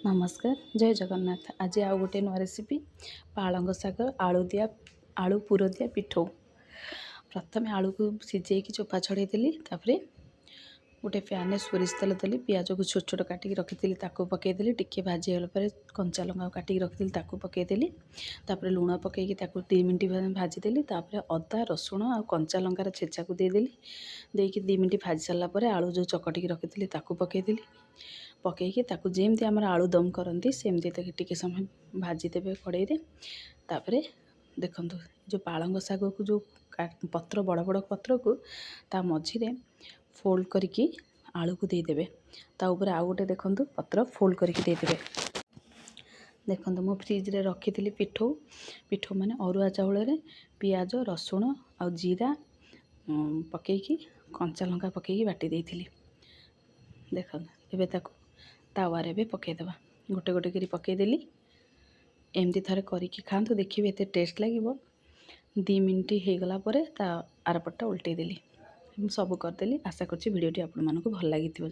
नमस्कार जय जगन्नाथ। आज आउ गोटे नुआ रेसिपी पालंग शाग आलू पुर दिया पिठौ। प्रथम आलू को सीझे चोपा छड़े देली। गोटे पैन में सोरिष तेल देली। पियाज को छोट छोट काटिक रखी पकईदेली। टिके भाजीगला पर कंचा लंका काटिक रखी पकईदेली। लुण पकईकी 2 मिनट भाजीदेली। अदा रसुण आ कंचा लंकार छेचा को देदेली। देकी 2 मिनट भाजी सारापर आलू जो चकटिक रखी पकईदेली। पकईकी जमी आम आलू दम करती सेमती टिके समय भाजीदेवे कड़े। देखु जो पालंग शाग को जो पत्र बड़ बड़ पत्र को ता मझिरे फोल्ड करके आलू को देदेवे। ताऊपर आउ गोटे देखु पत्र फोल्ड करके देदेवे। देखो मो फ्रिज रे रखी थी पिठौ माने अरुआ चाउल पियाज रसुण आ जीरा पकईकी कंचा लंका पकईकी बाटी देइथिली। देखो एबे ताको तावारे भी पकईदेवा। गोटे गोटे करी पकईदेली। एमती थरे करिकी खातु देखिए एते टेस्ट लगे। 2 मिनट हो गला ता आरपटा उल्टे देली। सब करदेली। आशा करछि वीडियोटी आपन मानको भल लागिथिबो।